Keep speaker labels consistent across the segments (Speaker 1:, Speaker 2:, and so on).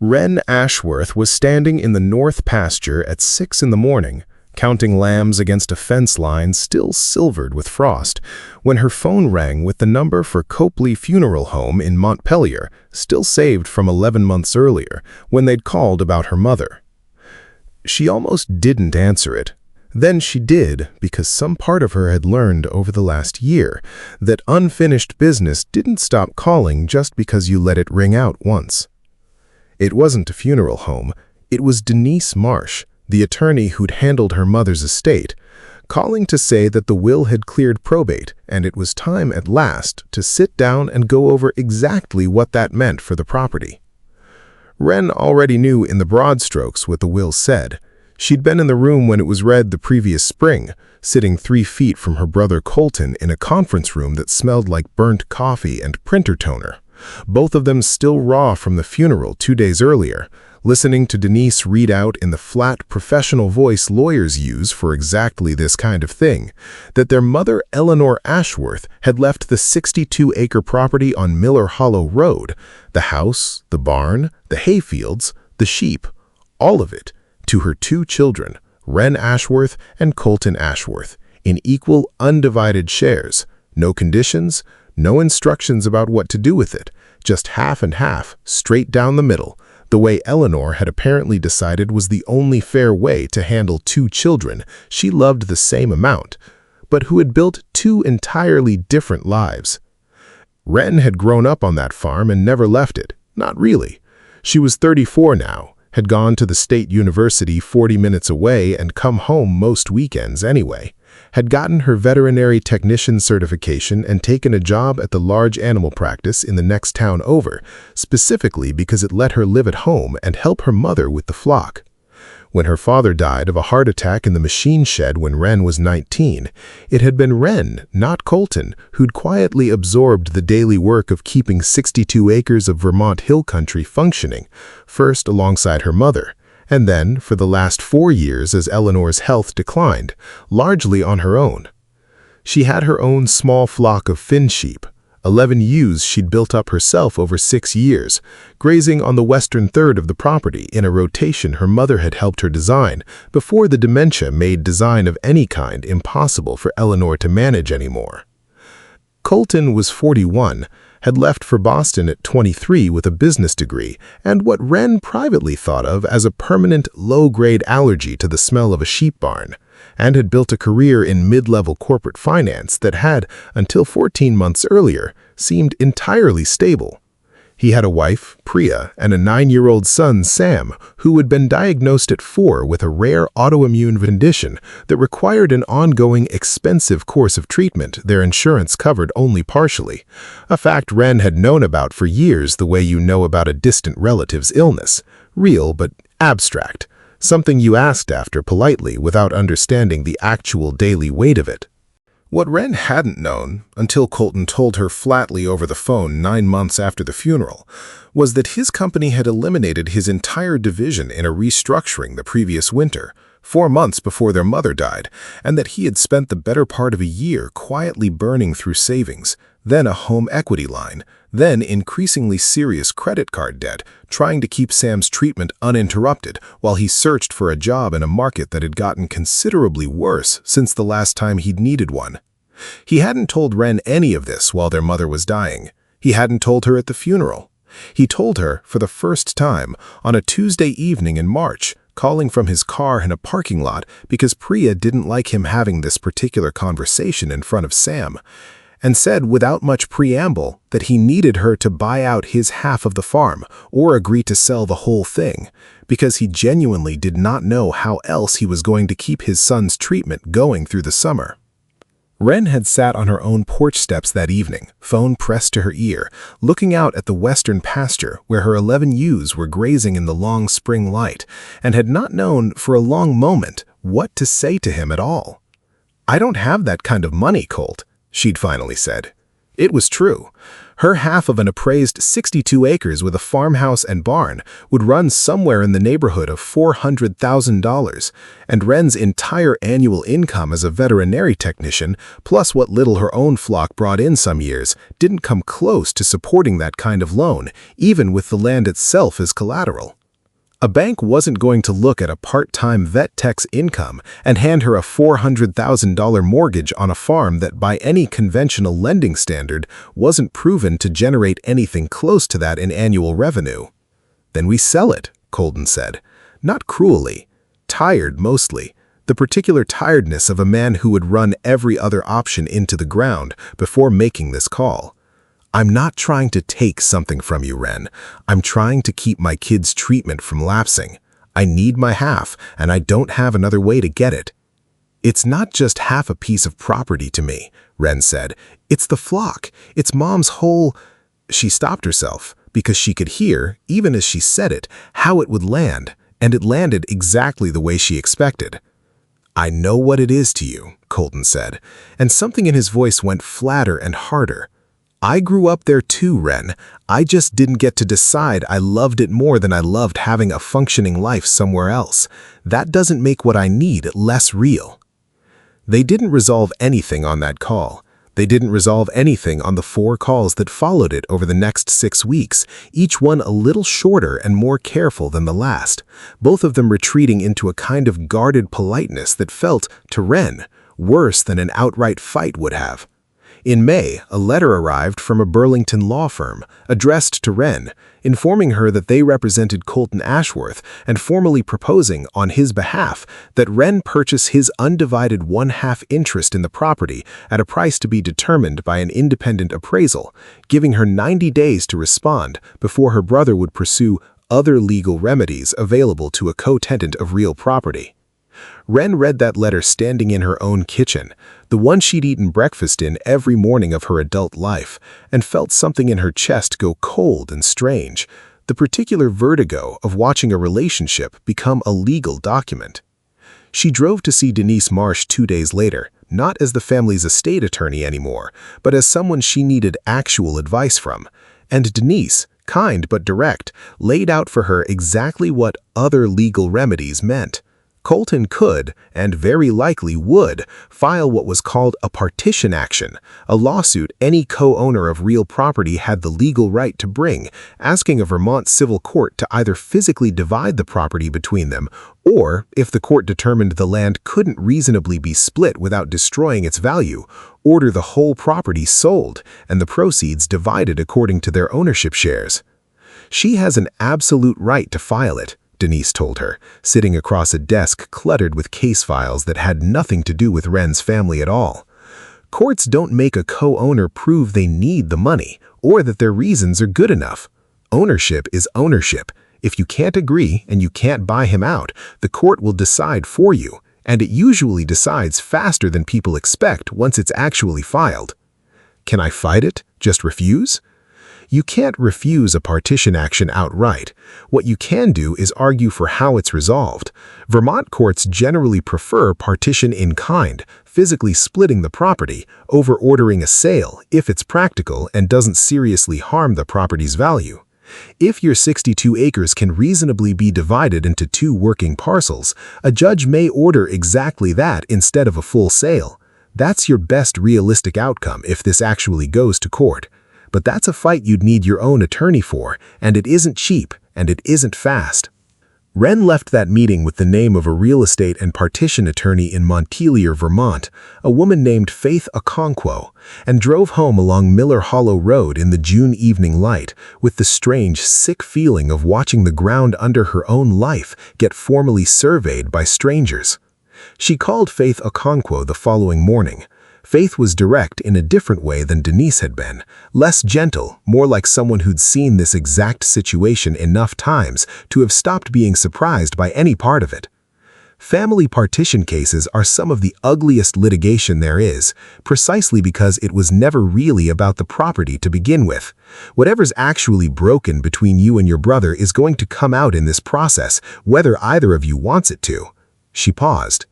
Speaker 1: Wren Ashworth was standing in the north pasture at 6 in the morning, counting lambs against a fence line still silvered with frost, when her phone rang with the number for Copley Funeral Home in Montpelier, still saved from 11 months earlier, when they'd called about her mother. She almost didn't answer it. Then she did, because some part of her had learned over the last year that unfinished business didn't stop calling just because you let it ring out once. It wasn't a funeral home. It was Denise Marsh, the attorney who'd handled her mother's estate, calling to say that the will had cleared probate and it was time at last to sit down and go over exactly what that meant for the property. Wren already knew in the broad strokes what the will said. She'd been in the room when it was read the previous spring, sitting 3 feet from her brother Colton in a conference room that smelled like burnt coffee and printer toner, both of them still raw from the funeral 2 days earlier, listening to Denise read out in the flat, professional voice lawyers use for exactly this kind of thing, that their mother Eleanor Ashworth had left the 62-acre property on Miller Hollow Road, the house, the barn, the hayfields, the sheep, all of it, to her 2 children, Wren Ashworth and Colton Ashworth, in equal, undivided shares, no conditions, no instructions about what to do with it, just half and half, straight down the middle, the way Eleanor had apparently decided was the only fair way to handle 2 children she loved the same amount, but who had built 2 entirely different lives. Wren had grown up on that farm and never left it, not really. She was 34 now, had gone to the state university 40 minutes away and come home most weekends anyway, had gotten her veterinary technician certification and taken a job at the large animal practice in the next town over, specifically because it let her live at home and help her mother with the flock. When her father died of a heart attack in the machine shed when Wren was 19, it had been Wren, not Colton, who'd quietly absorbed the daily work of keeping 62 acres of Vermont hill country functioning, first alongside her mother, and then for the last 4 years as Eleanor's health declined, largely on her own. She had her own small flock of Finn sheep, 11 ewes she'd built up herself over 6 years, grazing on the western third of the property in a rotation her mother had helped her design before the dementia made design of any kind impossible for Eleanor to manage anymore. Colton was 41, had left for Boston at 23 with a business degree and what Wren privately thought of as a permanent low-grade allergy to the smell of a sheep barn, and had built a career in mid-level corporate finance that had, until 14 months earlier, seemed entirely stable. He had a wife, Priya, and a 9-year-old son, Sam, who had been diagnosed at 4 with a rare autoimmune condition that required an ongoing, expensive course of treatment their insurance covered only partially, a fact Wren had known about for years the way you know about a distant relative's illness, real but abstract, something you asked after politely without understanding the actual daily weight of it. What Wren hadn't known, until Colton told her flatly over the phone 9 months after the funeral, was that his company had eliminated his entire division in a restructuring the previous winter, 4 months before their mother died, and that he had spent the better part of a year quietly burning through savings, then a home equity line, then increasingly serious credit card debt, trying to keep Sam's treatment uninterrupted while he searched for a job in a market that had gotten considerably worse since the last time he'd needed one. He hadn't told Wren any of this while their mother was dying. He hadn't told her at the funeral. He told her, for the first time, on a Tuesday evening in March, calling from his car in a parking lot because Priya didn't like him having this particular conversation in front of Sam, and said without much preamble that he needed her to buy out his half of the farm or agree to sell the whole thing, because he genuinely did not know how else he was going to keep his son's treatment going through the summer. Wren had sat on her own porch steps that evening, phone pressed to her ear, looking out at the western pasture where her 11 ewes were grazing in the long spring light, and had not known for a long moment what to say to him at all. "I don't have that kind of money, Colt," she'd finally said. It was true. Her half of an appraised 62 acres with a farmhouse and barn would run somewhere in the neighborhood of $400,000, and Wren's entire annual income as a veterinary technician, plus what little her own flock brought in some years, didn't come close to supporting that kind of loan, even with the land itself as collateral. A bank wasn't going to look at a part-time vet tech's income and hand her a $400,000 mortgage on a farm that by any conventional lending standard wasn't proven to generate anything close to that in annual revenue. "Then we sell it," Colton said, not cruelly, tired mostly, the particular tiredness of a man who would run every other option into the ground before making this call. "I'm not trying to take something from you, Wren. I'm trying to keep my kid's treatment from lapsing. I need my half, and I don't have another way to get it." "It's not just half a piece of property to me," Wren said. "It's the flock. It's Mom's whole—" She stopped herself because she could hear, even as she said it, how it would land, and it landed exactly the way she expected. "I know what it is to you," Colton said, and something in his voice went flatter and harder. "I grew up there too, Wren. I just didn't get to decide I loved it more than I loved having a functioning life somewhere else. That doesn't make what I need less real." They didn't resolve anything on that call. They didn't resolve anything on the 4 calls that followed it over the next 6 weeks, each one a little shorter and more careful than the last, both of them retreating into a kind of guarded politeness that felt, to Wren, worse than an outright fight would have. In May, a letter arrived from a Burlington law firm, addressed to Wren, informing her that they represented Colton Ashworth and formally proposing, on his behalf, that Wren purchase his undivided 1/2 interest in the property at a price to be determined by an independent appraisal, giving her 90 days to respond before her brother would pursue other legal remedies available to a co-tenant of real property. Wren read that letter standing in her own kitchen, the one she'd eaten breakfast in every morning of her adult life, and felt something in her chest go cold and strange, the particular vertigo of watching a relationship become a legal document. She drove to see Denise Marsh 2 days later, not as the family's estate attorney anymore, but as someone she needed actual advice from, and Denise, kind but direct, laid out for her exactly what other legal remedies meant. Colton could, and very likely would, file what was called a partition action, a lawsuit any co-owner of real property had the legal right to bring, asking a Vermont civil court to either physically divide the property between them, or, if the court determined the land couldn't reasonably be split without destroying its value, order the whole property sold and the proceeds divided according to their ownership shares. "She has an absolute right to file it," Denise told her, sitting across a desk cluttered with case files that had nothing to do with Wren's family at all. "Courts don't make a co-owner prove they need the money or that their reasons are good enough. Ownership is ownership. If you can't agree and you can't buy him out, the court will decide for you, and it usually decides faster than people expect once it's actually filed." "Can I fight it? Just refuse?" You can't refuse a partition action outright. What you can do is argue for how it's resolved. Vermont courts generally prefer partition in kind, physically splitting the property, over ordering a sale if it's practical and doesn't seriously harm the property's value. If your 62 acres can reasonably be divided into 2 working parcels, a judge may order exactly that instead of a full sale. That's your best realistic outcome if this actually goes to court. But that's a fight you'd need your own attorney for, and it isn't cheap, and it isn't fast. Wren left that meeting with the name of a real estate and partition attorney in Montpelier, Vermont, a woman named Faith Okonkwo, and drove home along Miller Hollow Road in the June evening light with the strange, sick feeling of watching the ground under her own life get formally surveyed by strangers. She called Faith Okonkwo the following morning. Faith was direct in a different way than Denise had been, less gentle, more like someone who'd seen this exact situation enough times to have stopped being surprised by any part of it. Family partition cases are some of the ugliest litigation there is, precisely because it was never really about the property to begin with. Whatever's actually broken between you and your brother is going to come out in this process, whether either of you wants it to. She paused.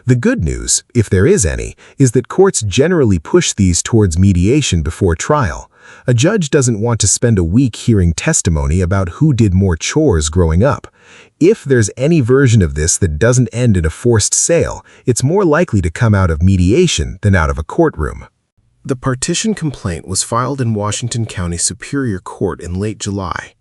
Speaker 1: The good news, if there is any, is that courts generally push these towards mediation before trial. A judge doesn't want to spend a week hearing testimony about who did more chores growing up. If there's any version of this that doesn't end in a forced sale, it's more likely to come out of mediation than out of a courtroom. The partition complaint was filed in Washington County Superior Court in late July.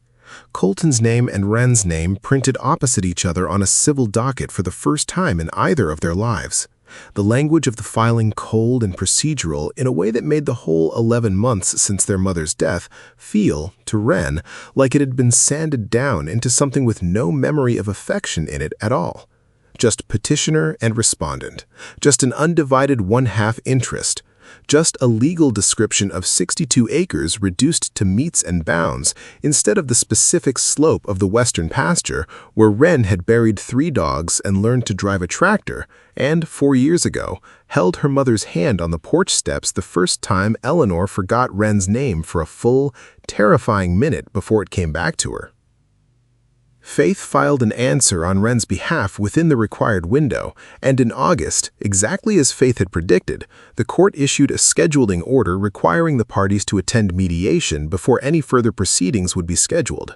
Speaker 1: Colton's name and Wren's name printed opposite each other on a civil docket for the first time in either of their lives. The language of the filing cold and procedural in a way that made the whole 11 months since their mother's death feel, to Wren, like it had been sanded down into something with no memory of affection in it at all. Just petitioner and respondent. Just an undivided one-half interest. Just a legal description of 62 acres reduced to metes and bounds instead of the specific slope of the western pasture where Wren had buried 3 dogs and learned to drive a tractor and, 4 years ago, held her mother's hand on the porch steps the first time Eleanor forgot Wren's name for a full, terrifying minute before it came back to her. Faith filed an answer on Wren's behalf within the required window, and in August, exactly as Faith had predicted, the court issued a scheduling order requiring the parties to attend mediation before any further proceedings would be scheduled.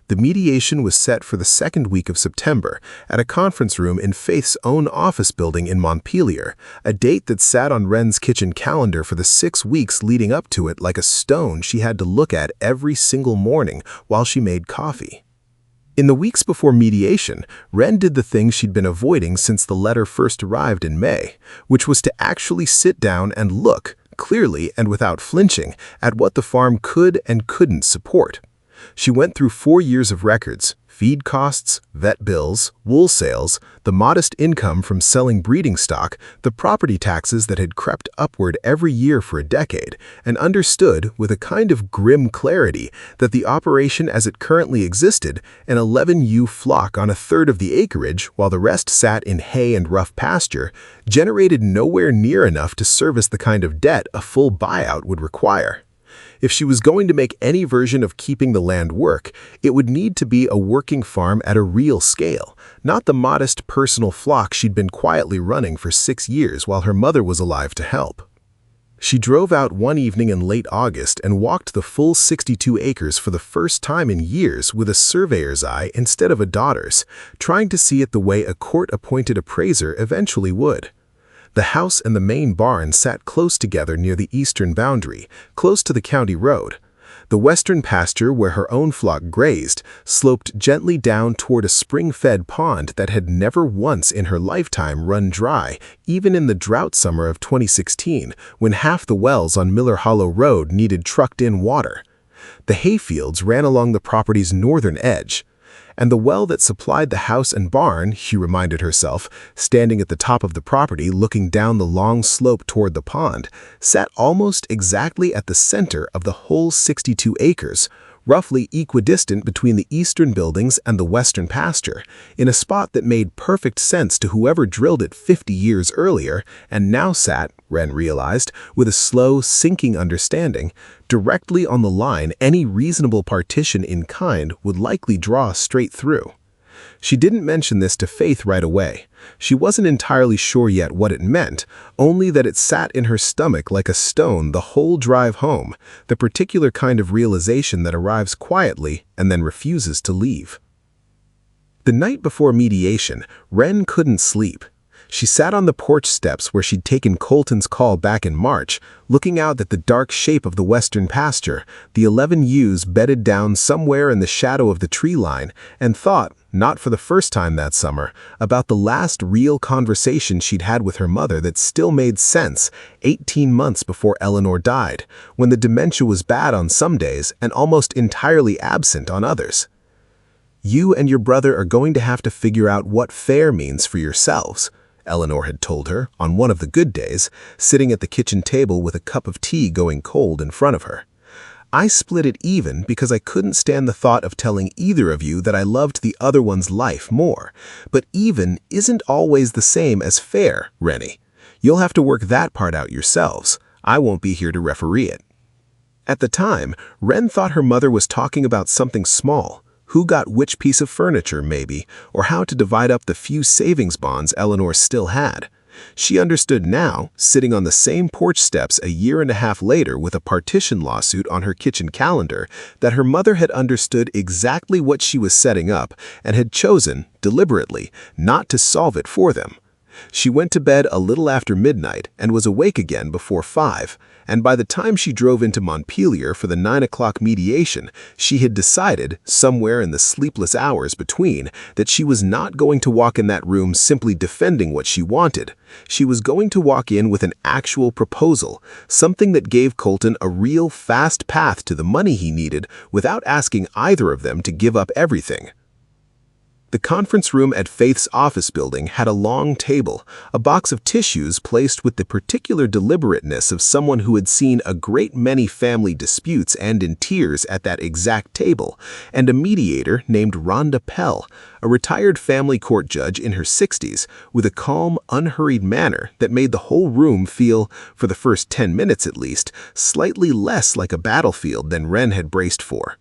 Speaker 1: The mediation was set for the second week of September at a conference room in Faith's own office building in Montpelier, a date that sat on Wren's kitchen calendar for the 6 weeks leading up to it like a stone she had to look at every single morning while she made coffee. In the weeks before mediation, Wren did the thing she'd been avoiding since the letter first arrived in May, which was to actually sit down and look, clearly and without flinching, at what the farm could and couldn't support. She went through 4 years of records, feed costs, vet bills, wool sales, the modest income from selling breeding stock, the property taxes that had crept upward every year for a decade, and understood, with a kind of grim clarity, that the operation as it currently existed, an 11 ewe flock on a third of the acreage while the rest sat in hay and rough pasture, generated nowhere near enough to service the kind of debt a full buyout would require. If she was going to make any version of keeping the land work, it would need to be a working farm at a real scale, not the modest personal flock she'd been quietly running for 6 years while her mother was alive to help. She drove out one evening in late August and walked the full 62 acres for the first time in years with a surveyor's eye instead of a daughter's, trying to see it the way a court-appointed appraiser eventually would. The house and the main barn sat close together near the eastern boundary, close to the county road. The western pasture where her own flock grazed sloped gently down toward a spring-fed pond that had never once in her lifetime run dry, even in the drought summer of 2016, when half the wells on Miller Hollow Road needed trucked-in water. The hayfields ran along the property's northern edge. And the well that supplied the house and barn, she reminded herself, standing at the top of the property looking down the long slope toward the pond, sat almost exactly at the center of the whole 62 acres, roughly equidistant between the eastern buildings and the western pasture, in a spot that made perfect sense to whoever drilled it 50 years earlier, and now sat, Wren realized, with a slow, sinking understanding, directly on the line any reasonable partition in kind would likely draw straight through. She didn't mention this to Faith right away. She wasn't entirely sure yet what it meant, only that it sat in her stomach like a stone the whole drive home, the particular kind of realization that arrives quietly and then refuses to leave. The night before mediation, Wren couldn't sleep. She sat on the porch steps where she'd taken Colton's call back in March, looking out at the dark shape of the western pasture, the 11 ewes bedded down somewhere in the shadow of the tree line, and thought, not for the first time that summer, about the last real conversation she'd had with her mother that still made sense 18 months before Eleanor died, when the dementia was bad on some days and almost entirely absent on others. "You and your brother are going to have to figure out what fair means for yourselves," Eleanor had told her on one of the good days, sitting at the kitchen table with a cup of tea going cold in front of her. "I split it even because I couldn't stand the thought of telling either of you that I loved the other one's life more. But even isn't always the same as fair, Rennie. You'll have to work that part out yourselves. I won't be here to referee it." At the time, Wren thought her mother was talking about something small, Who got which piece of furniture, maybe, or how to divide up the few savings bonds Eleanor still had. She understood now, sitting on the same porch steps a year and a half later with a partition lawsuit on her kitchen calendar, that her mother had understood exactly what she was setting up and had chosen, deliberately, not to solve it for them. She went to bed a little after midnight and was awake again before 5, and by the time she drove into Montpelier for the 9 o'clock mediation, she had decided, somewhere in the sleepless hours between, that she was not going to walk in that room simply defending what she wanted. She was going to walk in with an actual proposal, something that gave Colton a real fast path to the money he needed without asking either of them to give up everything. The conference room at Faith's office building had a long table, a box of tissues placed with the particular deliberateness of someone who had seen a great many family disputes and in tears at that exact table, and a mediator named Rhonda Pell, a retired family court judge in her 60s, with a calm, unhurried manner that made the whole room feel, for the first 10 minutes at least, slightly less like a battlefield than Wren had braced for.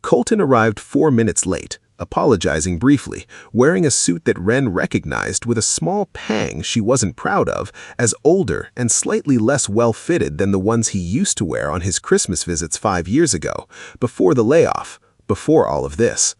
Speaker 1: Colton arrived 4 minutes late, apologizing briefly, wearing a suit that Wren recognized with a small pang she wasn't proud of as older and slightly less well-fitted than the ones he used to wear on his Christmas visits 5 years ago, before the layoff, before all of this.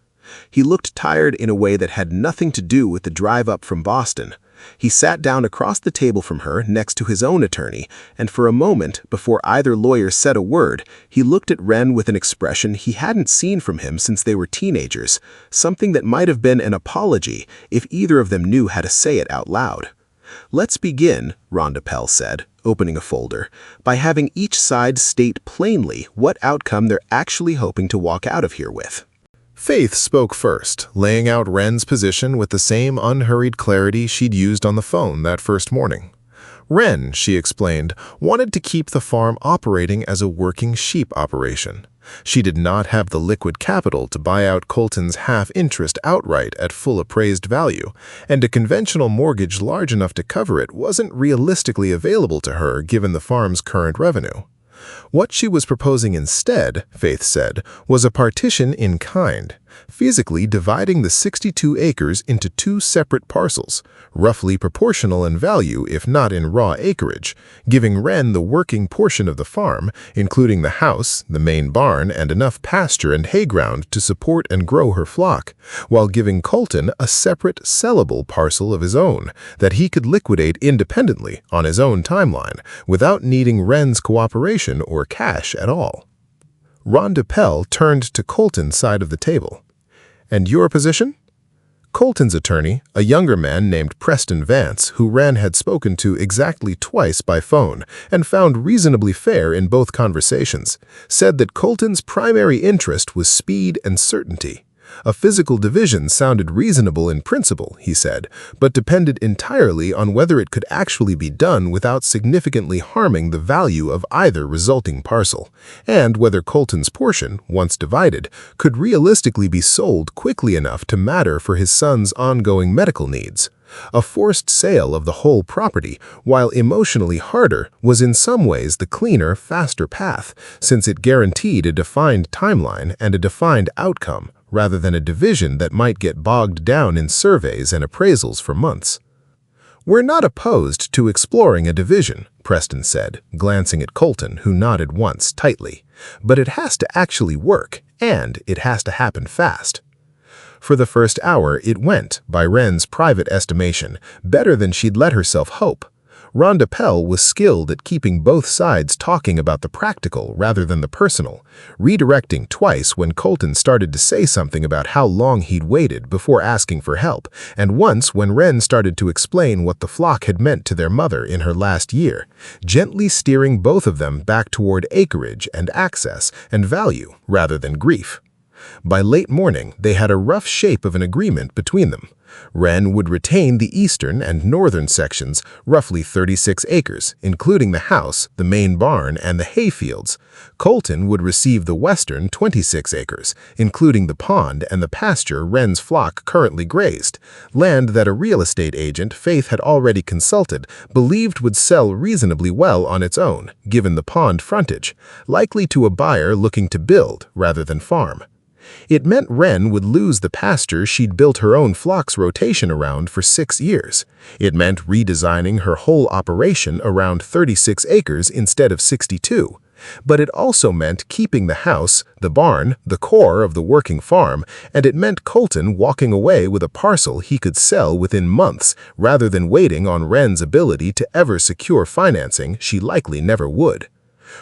Speaker 1: He looked tired in a way that had nothing to do with the drive up from Boston. He sat down across the table from her next to his own attorney, and for a moment, before either lawyer said a word, he looked at Wren with an expression he hadn't seen from him since they were teenagers, something that might have been an apology if either of them knew how to say it out loud. "Let's begin," Rhonda Pell said, opening a folder, "by having each side state plainly what outcome they're actually hoping to walk out of here with." Faith spoke first, laying out Wren's position with the same unhurried clarity she'd used on the phone that first morning. Wren, she explained, wanted to keep the farm operating as a working sheep operation. She did not have the liquid capital to buy out Colton's half-interest outright at full appraised value, and a conventional mortgage large enough to cover it wasn't realistically available to her given the farm's current revenue. What she was proposing instead, Faith said, was a partition in kind, physically dividing the 62 acres into 2 separate parcels, roughly proportional in value if not in raw acreage, giving Wren the working portion of the farm, including the house, the main barn, and enough pasture and hay ground to support and grow her flock, while giving Colton a separate, sellable parcel of his own that he could liquidate independently on his own timeline without needing Wren's cooperation or cash at all. Rhonda Pell turned to Colton's side of the table. "And your position?" Colton's attorney, a younger man named Preston Vance, who Wren had spoken to exactly twice by phone and found reasonably fair in both conversations, said that Colton's primary interest was speed and certainty. A physical division sounded reasonable in principle, he said, but depended entirely on whether it could actually be done without significantly harming the value of either resulting parcel, and whether Colton's portion, once divided, could realistically be sold quickly enough to matter for his son's ongoing medical needs. A forced sale of the whole property, while emotionally harder, was in some ways the cleaner, faster path, since it guaranteed a defined timeline and a defined outcome, rather than a division that might get bogged down in surveys and appraisals for months. "We're not opposed to exploring a division," Preston said, glancing at Colton, who nodded once tightly. "But it has to actually work, and it has to happen fast." For the first hour, it went, by Wren's private estimation, better than she'd let herself hope. Rhonda Pell was skilled at keeping both sides talking about the practical rather than the personal, redirecting twice when Colton started to say something about how long he'd waited before asking for help, and once when Wren started to explain what the flock had meant to their mother in her last year, gently steering both of them back toward acreage and access and value rather than grief. By late morning, they had a rough shape of an agreement between them. Wren would retain the eastern and northern sections, roughly 36 acres, including the house, the main barn, and the hayfields. Colton would receive the western 26 acres, including the pond and the pasture Wren's flock currently grazed, land that a real estate agent Faith had already consulted believed would sell reasonably well on its own, given the pond frontage, likely to a buyer looking to build rather than farm. It meant Wren would lose the pasture she'd built her own flock's rotation around for 6 years. It meant redesigning her whole operation around 36 acres instead of 62. But it also meant keeping the house, the barn, the core of the working farm, and it meant Colton walking away with a parcel he could sell within months rather than waiting on Wren's ability to ever secure financing she likely never would.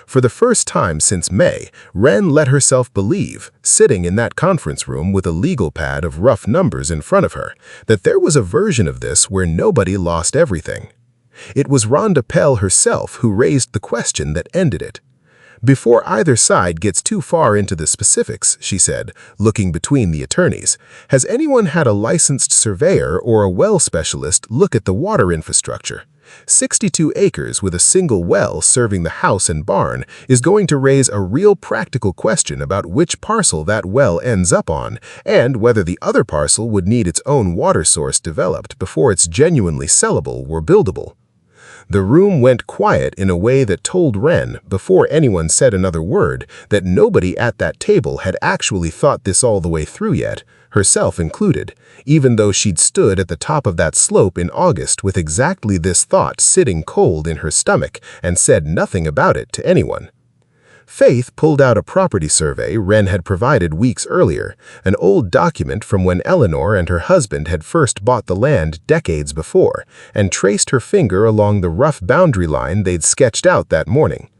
Speaker 1: For the first time since May, Wren let herself believe, sitting in that conference room with a legal pad of rough numbers in front of her, that there was a version of this where nobody lost everything. It was Rhonda Pell herself who raised the question that ended it. "Before either side gets too far into the specifics," she said, looking between the attorneys, "has anyone had a licensed surveyor or a well specialist look at the water infrastructure? 62 acres with a single well serving the house and barn is going to raise a real practical question about which parcel that well ends up on and whether the other parcel would need its own water source developed before it's genuinely sellable or buildable." The room went quiet in a way that told Wren, before anyone said another word, that nobody at that table had actually thought this all the way through yet, herself included, even though she'd stood at the top of that slope in August with exactly this thought sitting cold in her stomach and said nothing about it to anyone. Faith pulled out a property survey Wren had provided weeks earlier, an old document from when Eleanor and her husband had first bought the land decades before, and traced her finger along the rough boundary line they'd sketched out that morning.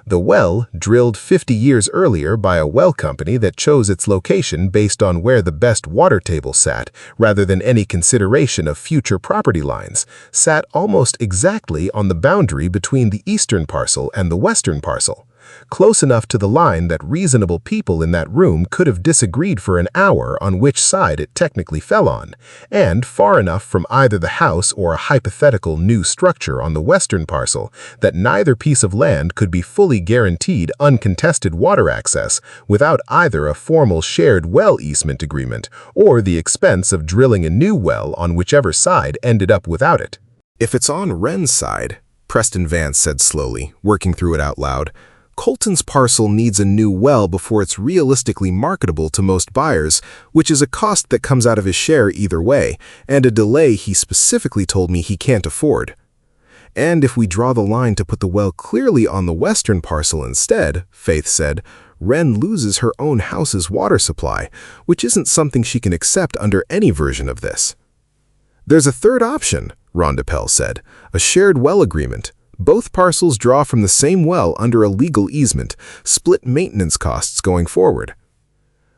Speaker 1: The well, drilled 50 years earlier by a well company that chose its location based on where the best water table sat, rather than any consideration of future property lines, sat almost exactly on the boundary between the eastern parcel and the western parcel. Close enough to the line that reasonable people in that room could have disagreed for an hour on which side it technically fell on, and far enough from either the house or a hypothetical new structure on the western parcel that neither piece of land could be fully guaranteed uncontested water access without either a formal shared well easement agreement or the expense of drilling a new well on whichever side ended up without it. "If it's on Wren's side," Preston Vance said slowly, working through it out loud, "Colton's parcel needs a new well before it's realistically marketable to most buyers, which is a cost that comes out of his share either way, and a delay he specifically told me he can't afford. And if we draw the line to put the well clearly on the western parcel instead," Faith said, "Wren loses her own house's water supply, which isn't something she can accept under any version of this." "There's a third option," Rhonda Pell said, "a shared well agreement. Both parcels draw from the same well under a legal easement, split maintenance costs going forward,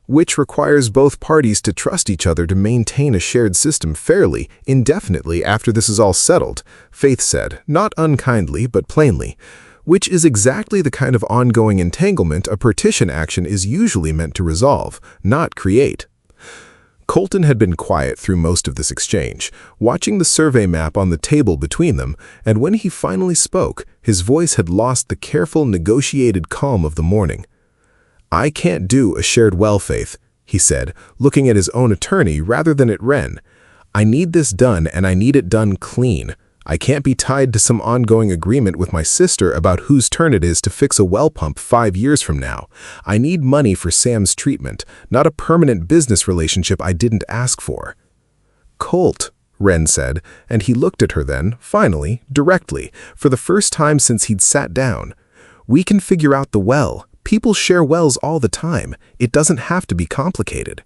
Speaker 1: which requires both parties to trust each other to maintain a shared system fairly, indefinitely after this is all settled," Faith said, not unkindly but plainly, which is exactly the kind of ongoing entanglement a partition action is usually meant to resolve, not create. Colton had been quiet through most of this exchange, watching the survey map on the table between them, and when he finally spoke, his voice had lost the careful, negotiated calm of the morning. "I can't do a shared well, Faith," he said, looking at his own attorney rather than at Wren. "I need this done, and I need it done clean. I can't be tied to some ongoing agreement with my sister about whose turn it is to fix a well pump 5 years from now. I need money for Sam's treatment, not a permanent business relationship I didn't ask for." "Colt," Wren said, and he looked at her then, finally, directly, for the first time since he'd sat down. "We can figure out the well. People share wells all the time. It doesn't have to be complicated."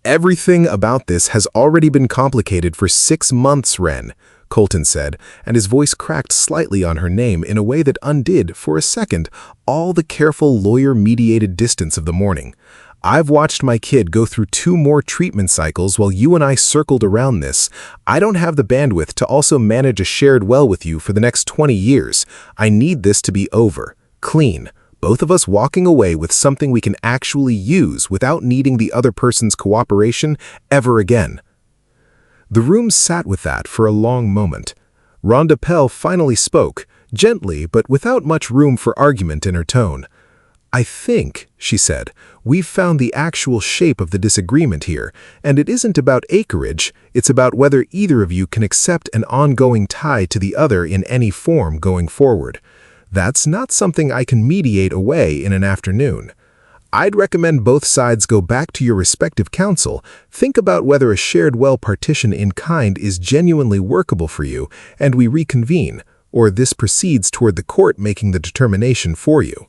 Speaker 1: "Everything about this has already been complicated for 6 months, Wren," Colton said, and his voice cracked slightly on her name in a way that undid, for a second, all the careful lawyer-mediated distance of the morning. "I've watched my kid go through 2 more treatment cycles while you and I circled around this. I don't have the bandwidth to also manage a shared well with you for the next 20 years. I need this to be over, clean, both of us walking away with something we can actually use without needing the other person's cooperation ever again." The room sat with that for a long moment. Rhonda Pell finally spoke, gently but without much room for argument in her tone. "I think," she said, "we've found the actual shape of the disagreement here, and it isn't about acreage, it's about whether either of you can accept an ongoing tie to the other in any form going forward. That's not something I can mediate away in an afternoon. I'd recommend both sides go back to your respective counsel, think about whether a shared well partition in kind is genuinely workable for you, and we reconvene, or this proceeds toward the court making the determination for you."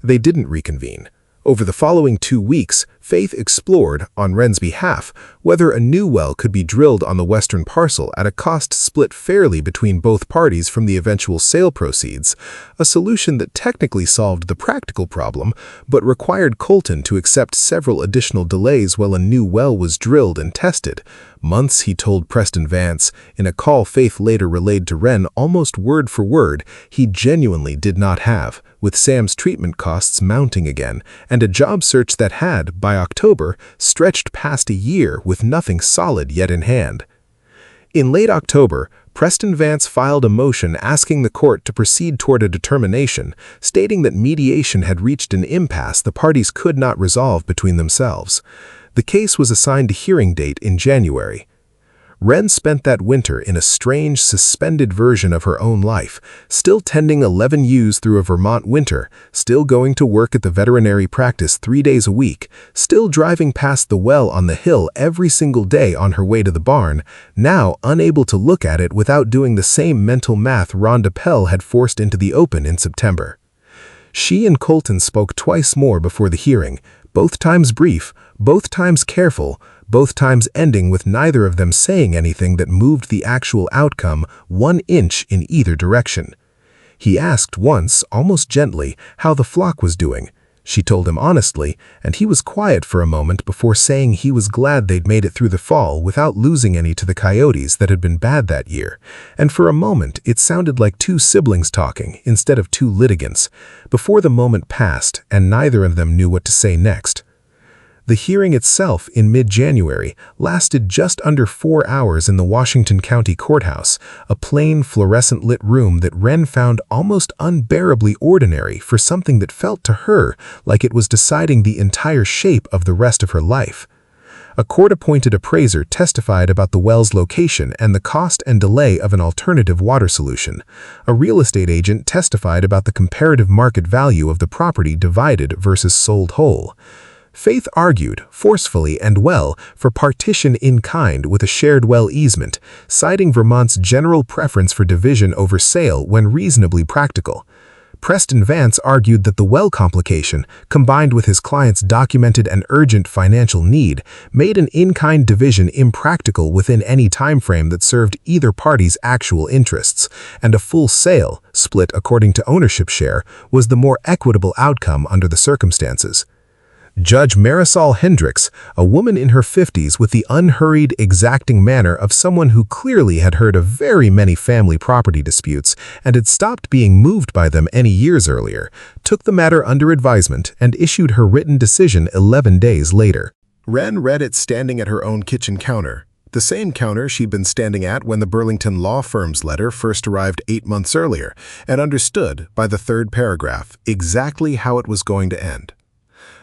Speaker 1: They didn't reconvene. Over the following 2 weeks, Faith explored, on Wren's behalf, whether a new well could be drilled on the western parcel at a cost split fairly between both parties from the eventual sale proceeds, a solution that technically solved the practical problem, but required Colton to accept several additional delays while a new well was drilled and tested. Months, he told Preston Vance, in a call Faith later relayed to Wren almost word for word, he genuinely did not have, with Sam's treatment costs mounting again, and a job search that had, by October, stretched past a year with nothing solid yet in hand. In late October, Preston Vance filed a motion asking the court to proceed toward a determination, stating that mediation had reached an impasse the parties could not resolve between themselves. The case was assigned a hearing date in January. Wren spent that winter in a strange, suspended version of her own life, still tending 11 ewes through a Vermont winter, still going to work at the veterinary practice 3 days a week, still driving past the well on the hill every single day on her way to the barn, now unable to look at it without doing the same mental math Rhonda Pell had forced into the open in September. She and Colton spoke twice more before the hearing, both times brief, both times careful, both times ending with neither of them saying anything that moved the actual outcome 1 inch in either direction. He asked once, almost gently, how the flock was doing. She told him honestly, and he was quiet for a moment before saying he was glad they'd made it through the fall without losing any to the coyotes that had been bad that year. And for a moment, it sounded like 2 siblings talking instead of 2 litigants, before the moment passed and neither of them knew what to say next. The hearing itself, in mid-January, lasted just under 4 hours in the Washington County Courthouse, a plain, fluorescent-lit room that Wren found almost unbearably ordinary for something that felt to her like it was deciding the entire shape of the rest of her life. A court-appointed appraiser testified about the well's location and the cost and delay of an alternative water solution. A real estate agent testified about the comparative market value of the property divided versus sold whole. Faith argued, forcefully and well, for partition in kind with a shared well easement, citing Vermont's general preference for division over sale when reasonably practical. Preston Vance argued that the well complication, combined with his client's documented and urgent financial need, made an in-kind division impractical within any time frame that served either party's actual interests, and a full sale, split according to ownership share, was the more equitable outcome under the circumstances. Judge Marisol Hendricks, a woman in her 50s with the unhurried, exacting manner of someone who clearly had heard of very many family property disputes and had stopped being moved by them any years earlier, took the matter under advisement and issued her written decision 11 days later. Wren read it standing at her own kitchen counter, the same counter she'd been standing at when the Burlington law firm's letter first arrived 8 months earlier, and understood, by the 3rd paragraph, exactly how it was going to end.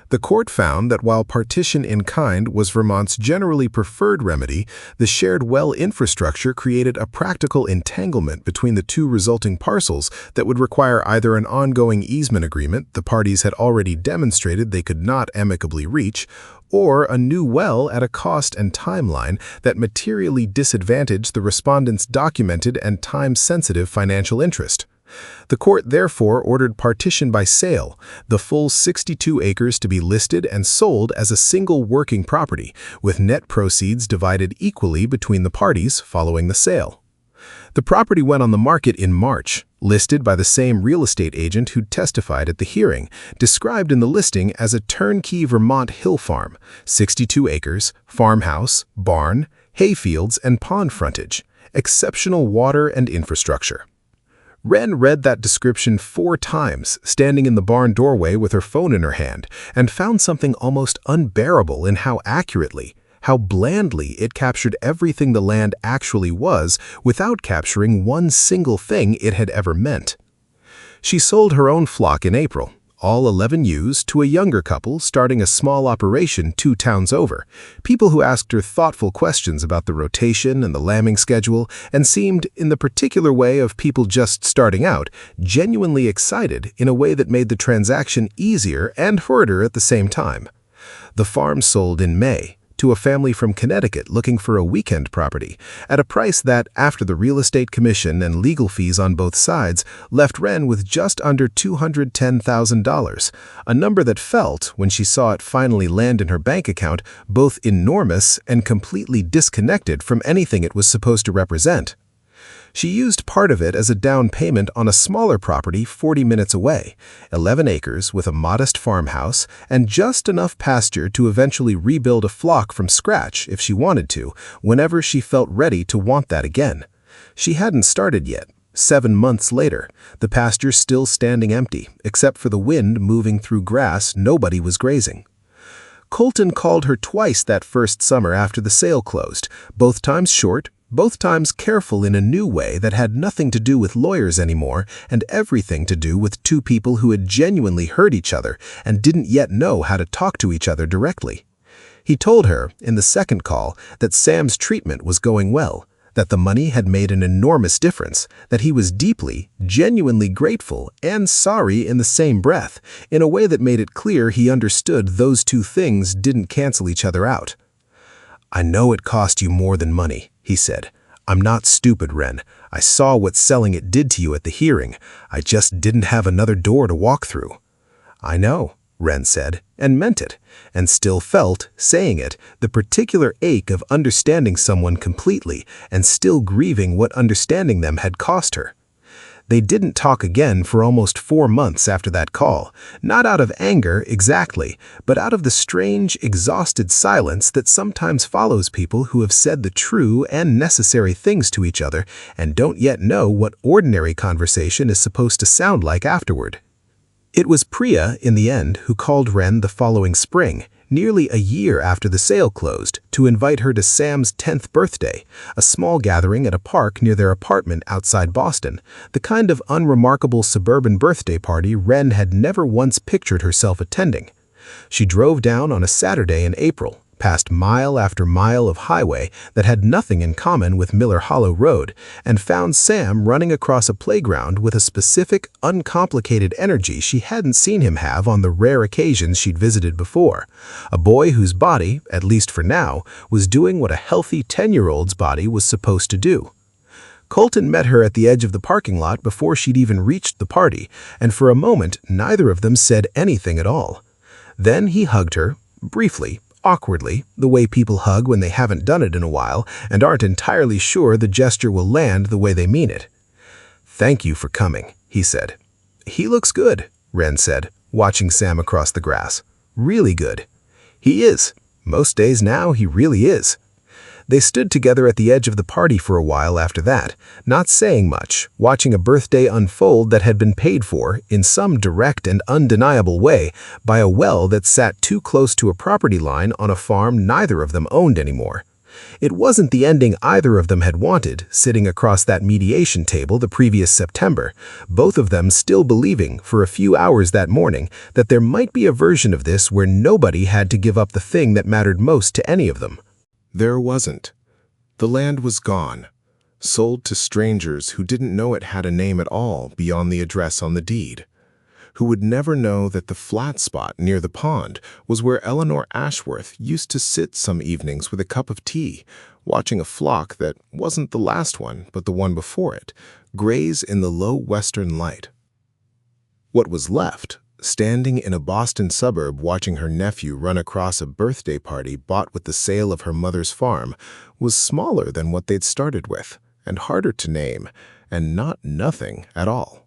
Speaker 1: The court found that while partition in kind was Vermont's generally preferred remedy, the shared well infrastructure created a practical entanglement between the 2 resulting parcels that would require either an ongoing easement agreement the parties had already demonstrated they could not amicably reach, or a new well at a cost and timeline that materially disadvantaged the respondent's documented and time-sensitive financial interest. The court therefore ordered partition by sale, the full 62 acres to be listed and sold as a single working property, with net proceeds divided equally between the parties following the sale. The property went on the market in March, listed by the same real estate agent who testified at the hearing, described in the listing as a turnkey Vermont hill farm, 62 acres, farmhouse, barn, hayfields, and pond frontage, exceptional water and infrastructure. Wren read that description 4 times, standing in the barn doorway with her phone in her hand, and found something almost unbearable in how accurately, how blandly it captured everything the land actually was without capturing one single thing it had ever meant. She sold her own flock in April, all 11 ewes, to a younger couple starting a small operation 2 towns over, people who asked her thoughtful questions about the rotation and the lambing schedule and seemed, in the particular way of people just starting out, genuinely excited in a way that made the transaction easier and harder at the same time. The farm sold in May to a family from Connecticut looking for a weekend property, at a price that, after the real estate commission and legal fees on both sides, left Wren with just under $210,000, a number that felt, when she saw it finally land in her bank account, both enormous and completely disconnected from anything it was supposed to represent. She used part of it as a down payment on a smaller property 40 minutes away, 11 acres with a modest farmhouse and just enough pasture to eventually rebuild a flock from scratch if she wanted to, whenever she felt ready to want that again. She hadn't started yet. 7 months later, the pasture still standing empty, except for the wind moving through grass nobody was grazing. Colton called her twice that first summer after the sale closed, both times short, both times careful in a new way that had nothing to do with lawyers anymore and everything to do with 2 people who had genuinely heard each other and didn't yet know how to talk to each other directly. He told her, in the second call, that Sam's treatment was going well, that the money had made an enormous difference, that he was deeply, genuinely grateful and sorry in the same breath, in a way that made it clear he understood those 2 things didn't cancel each other out. "I know it cost you more than money," he said. "I'm not stupid, Wren. I saw what selling it did to you at the hearing. I just didn't have another door to walk through." "I know," Wren said, and meant it, and still felt, saying it, the particular ache of understanding someone completely and still grieving what understanding them had cost her. They didn't talk again for almost 4 months after that call, not out of anger exactly, but out of the strange, exhausted silence that sometimes follows people who have said the true and necessary things to each other and don't yet know what ordinary conversation is supposed to sound like afterward. It was Priya, in the end, who called Wren the following spring, nearly a year after the sale closed, to invite her to Sam's 10th birthday, a small gathering at a park near their apartment outside Boston, the kind of unremarkable suburban birthday party Wren had never once pictured herself attending. She drove down on a Saturday in April, past mile after mile of highway that had nothing in common with Miller Hollow Road, and found Sam running across a playground with a specific, uncomplicated energy she hadn't seen him have on the rare occasions she'd visited before. A boy whose body, at least for now, was doing what a healthy 10-year-old's body was supposed to do. Colton met her at the edge of the parking lot before she'd even reached the party, and for a moment neither of them said anything at all. Then he hugged her, briefly, awkwardly, the way people hug when they haven't done it in a while and aren't entirely sure the gesture will land the way they mean it. "Thank you for coming," he said. "He looks good," Wren said, watching Sam across the grass. "Really good." "He is. Most days now, he really is." They stood together at the edge of the party for a while after that, not saying much, watching a birthday unfold that had been paid for, in some direct and undeniable way, by a well that sat too close to a property line on a farm neither of them owned anymore. It wasn't the ending either of them had wanted, sitting across that mediation table the previous September, both of them still believing, for a few hours that morning, that there might be a version of this where nobody had to give up the thing that mattered most to any of them. There wasn't. The land was gone, sold to strangers who didn't know it had a name at all beyond the address on the deed, who would never know that the flat spot near the pond was where Eleanor Ashworth used to sit some evenings with a cup of tea, watching a flock that wasn't the last one but the one before it, graze in the low western light. What was left, standing in a Boston suburb watching her nephew run across a birthday party bought with the sale of her mother's farm, was smaller than what they'd started with, and harder to name, and not nothing at all.